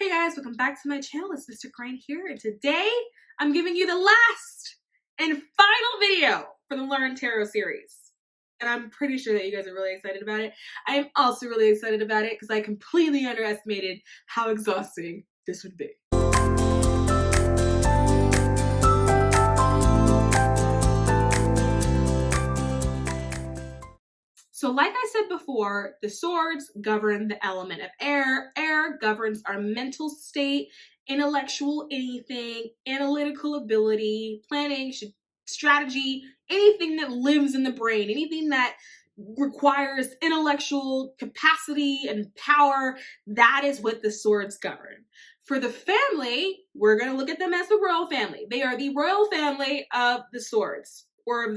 Hey guys, welcome back to my channel. It's Mr. Crane here, and today I'm giving you the last and final video for the Learn Tarot series. And I'm pretty sure that you guys are really excited about it. I am also really excited about it because I completely underestimated how exhausting this would be. So like I said before, the swords govern the element of air. Air governs our mental state, intellectual anything, analytical ability, planning, strategy, anything that lives in the brain, anything that requires intellectual capacity and power, that is what the swords govern. For the family, we're going to look at them as the royal family. They are the royal family of the swords, or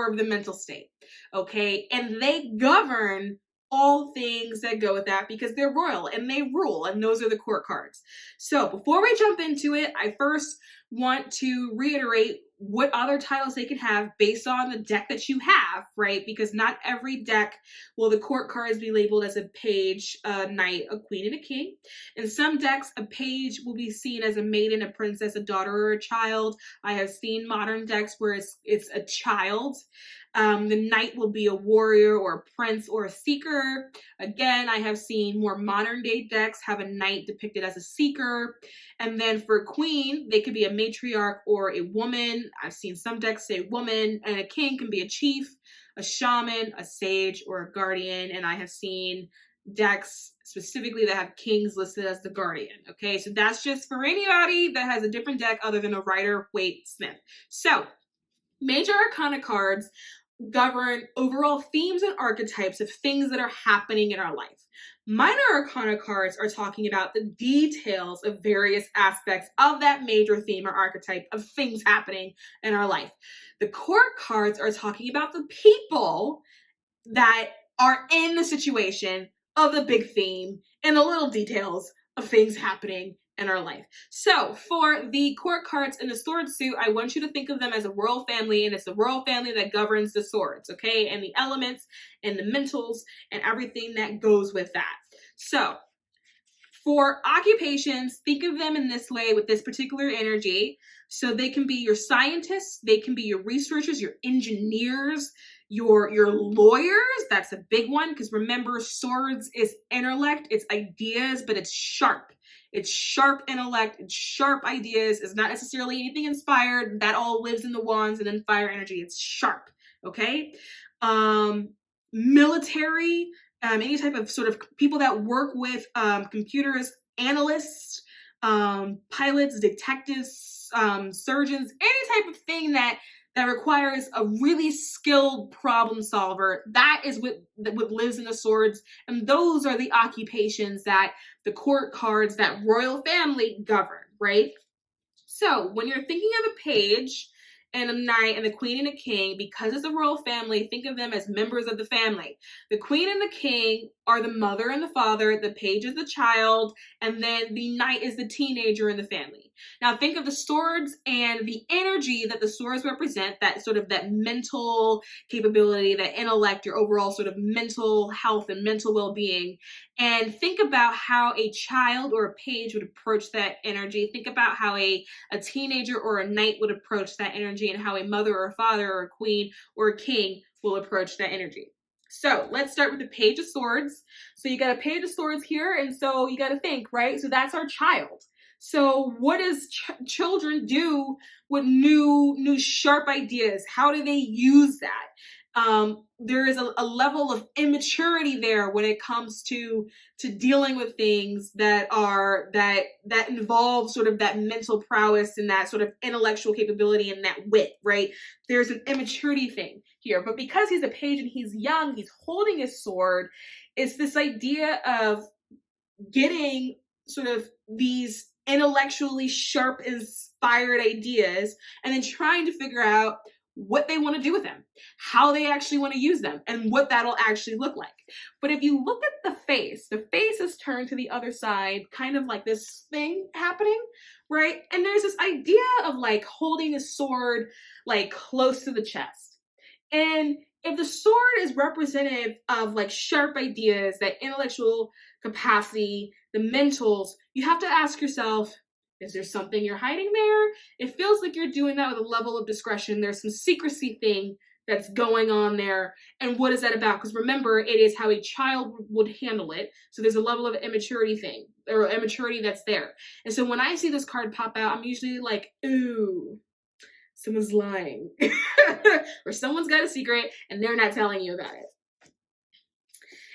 of the mental state. Okay, and they govern all things that go with that because they're royal and they rule, and those are the court cards. So before we jump into it, I first want to reiterate what other titles they can have based on the deck that you have, right? Because not every deck will the court cards be labeled as a page, a knight, a queen, and a king. In some decks, a page will be seen as a maiden, a princess, a daughter, or a child. I have seen modern decks where it's a child. The knight will be a warrior or a prince or a seeker. Again, I have seen more modern day decks have a knight depicted as a seeker. And then for queen, they could be a matriarch or a woman. I've seen some decks say woman, and a king can be a chief, a shaman, a sage, or a guardian. And I have seen decks specifically that have kings listed as the guardian. Okay, so that's just for anybody that has a different deck other than a Rider, Waite, Smith. So Major Arcana cards govern overall themes and archetypes of things that are happening in our life. Minor Arcana cards are talking about the details of various aspects of that major theme or archetype of things happening in our life. The court cards are talking about the people that are in the situation of the big theme and the little details of things happening in our life. So for the court cards in the sword suit, I want you to think of them as a royal family, and it's the royal family that governs the swords, okay? And the elements and the mentals and everything that goes with that. So for occupations, think of them in this way with this particular energy. So they can be your scientists, they can be your researchers, your engineers, your lawyers. That's a big one, because remember, swords is intellect, it's ideas, but it's sharp. It's sharp intellect, it's sharp ideas. It's not necessarily anything inspired. That all lives in the wands and then fire energy. It's sharp, okay? Military, any type of sort of people that work with computers, analysts, pilots, detectives, surgeons, any type of thing that requires a really skilled problem solver. That is what lives in the swords, and those are the occupations that the court cards, that royal family govern, right? So when you're thinking of a page and a knight and the queen and a king, because it's a royal family, think of them as members of the family. The queen and the king are the mother and the father, the page is the child, and then the knight is the teenager in the family. Now think of the swords and the energy that the swords represent, that sort of that mental capability, that intellect, your overall sort of mental health and mental well-being. And think about how a child or a page would approach that energy. Think about how a teenager or a knight would approach that energy, and how a mother or a father or a queen or a king will approach that energy. So let's start with the Page of Swords. So you got a Page of Swords here, and so you got to think, right? So that's our child. So what does children do with new sharp ideas? How do they use that? There is a level of immaturity there when it comes to dealing with things that involve sort of that mental prowess and that sort of intellectual capability and that wit, right? There's an immaturity thing here, but because he's a page and he's young, he's holding his sword, it's this idea of getting sort of these intellectually sharp, inspired ideas and then trying to figure out what they want to do with them, how they actually want to use them, and what that'll actually look like. But if you look at the face is turned to the other side, kind of like this thing happening, right? And there's this idea of like holding a sword like close to the chest. And if the sword is representative of like sharp ideas, that intellectual capacity, the mentals, you have to ask yourself, is there something you're hiding there? It feels like you're doing that with a level of discretion. There's some secrecy thing that's going on there. And what is that about? Because remember, it is how a child would handle it. So there's a level of immaturity thing, or immaturity that's there. And so when I see this card pop out, I'm usually like, ooh, someone's lying. Or someone's got a secret and they're not telling you about it.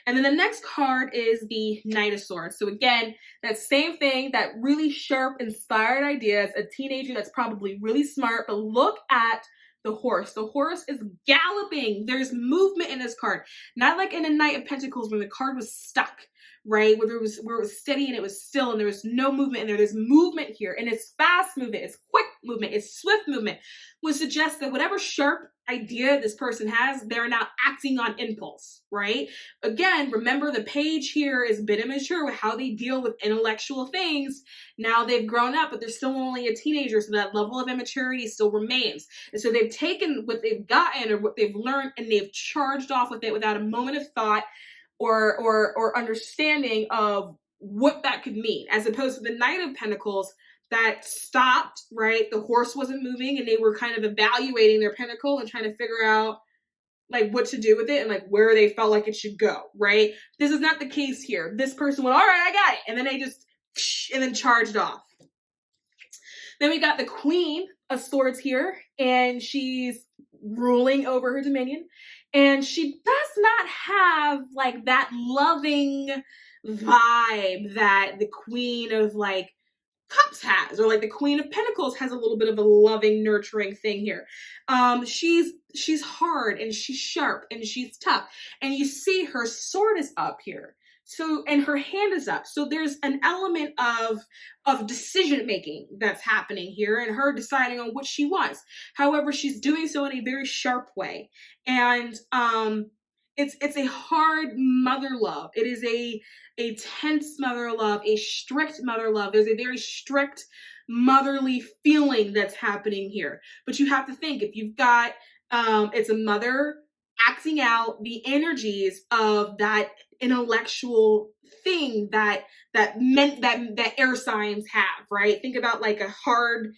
And then the next card is the Knight of Swords. So again, that same thing, that really sharp, inspired ideas, a teenager that's probably really smart, but look at the horse. The horse is galloping. There's movement in this card. Not like in a Knight of Pentacles when the card was stuck, right? Where it was steady and it was still and there was no movement in there. There's movement here, and it's fast movement, it's quick movement, it's swift movement, would suggest that whatever sharp idea this person has, they're now acting on impulse, right? Again, remember the page here is a bit immature with how they deal with intellectual things. Now they've grown up, but they're still only a teenager, so that level of immaturity still remains. And so they've taken what they've gotten or what they've learned and they've charged off with it without a moment of thought or understanding of what that could mean, as opposed to the Knight of Pentacles that stopped, right? The horse wasn't moving and they were kind of evaluating their pentacle and trying to figure out like what to do with it and like where they felt like it should go, right? This is not the case here. This person went, all right, I got it. And then they just, and then charged off. Then we got the Queen of Swords here, and she's ruling over her dominion. And she does not have like that loving vibe that the Queen of like Cups has, or like the Queen of Pentacles has a little bit of a loving, nurturing thing here. She's hard and she's sharp and she's tough. And you see her sword is up here. So, and her hand is up. So there's an element of decision making that's happening here and her deciding on what she wants. However, she's doing so in a very sharp way. And it's a hard mother love. It is a tense mother love, a strict mother love. There's a very strict motherly feeling that's happening here. But you have to think, if you've got it's a mother acting out the energies of that intellectual thing that air signs have, right? Think about like a hard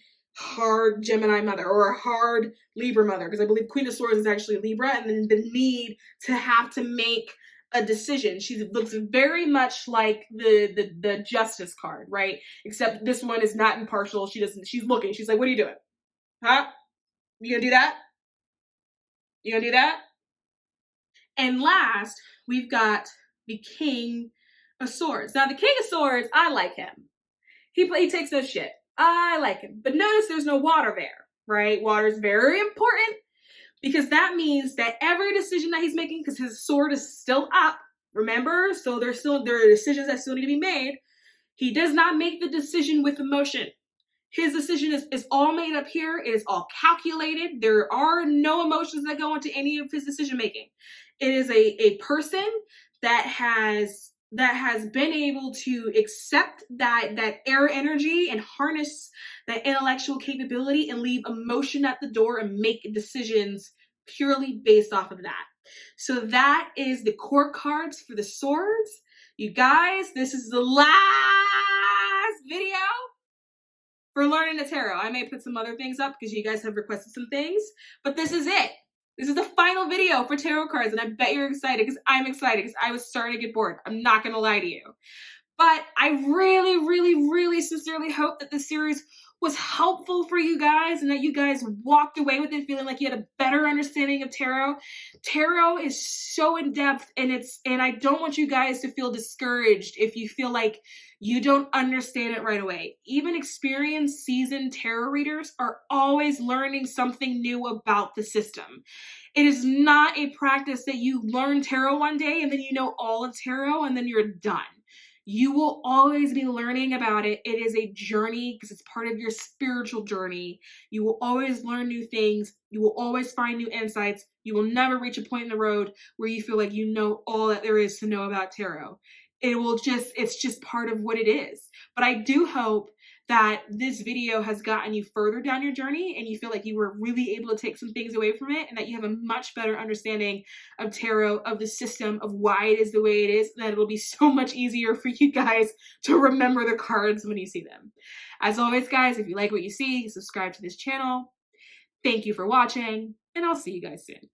Gemini mother or a hard Libra mother, because I believe Queen of Swords is actually Libra, and then the need to have to make a decision. She looks very much like the Justice card, right? Except this one is not impartial. She's looking. She's like, what are you doing? Huh? You gonna do that? You gonna do that? And last, we've got the King of Swords. Now, the King of Swords, I like him. He takes no shit. I like him. But notice there's no water there, right? Water is very important because that means that every decision that he's making, because his sword is still up, remember? So there are decisions that still need to be made. He does not make the decision with emotion. His decision is all made up here. It is all calculated. There are no emotions that go into any of his decision making. It is a person that has been able to accept that air energy and harness that intellectual capability and leave emotion at the door and make decisions purely based off of that. So that is the core cards for the swords. You guys, this is the last video for learning the tarot. I may put some other things up because you guys have requested some things, but this is it. This is the final video for tarot cards, and I bet you're excited because I'm excited because I was starting to get bored. I'm not going to lie to you. But I really, really, really sincerely hope that this series was helpful for you guys and that you guys walked away with it feeling like you had a better understanding of tarot. Tarot is so in-depth, and I don't want you guys to feel discouraged if you feel like you don't understand it right away. Even experienced, seasoned tarot readers are always learning something new about the system. It is not a practice that you learn tarot one day and then you know all of tarot and then you're done. You will always be learning about it. It is a journey because it's part of your spiritual journey. You will always learn new things. You will always find new insights. You will never reach a point in the road where you feel like you know all that there is to know about tarot. It's just part of what it is. But I do hope that this video has gotten you further down your journey and you feel like you were really able to take some things away from it, and that you have a much better understanding of tarot, of the system, of why it is the way it is, and that it'll be so much easier for you guys to remember the cards when you see them. As always, guys, if you like what you see, subscribe to this channel. Thank you for watching, and I'll see you guys soon.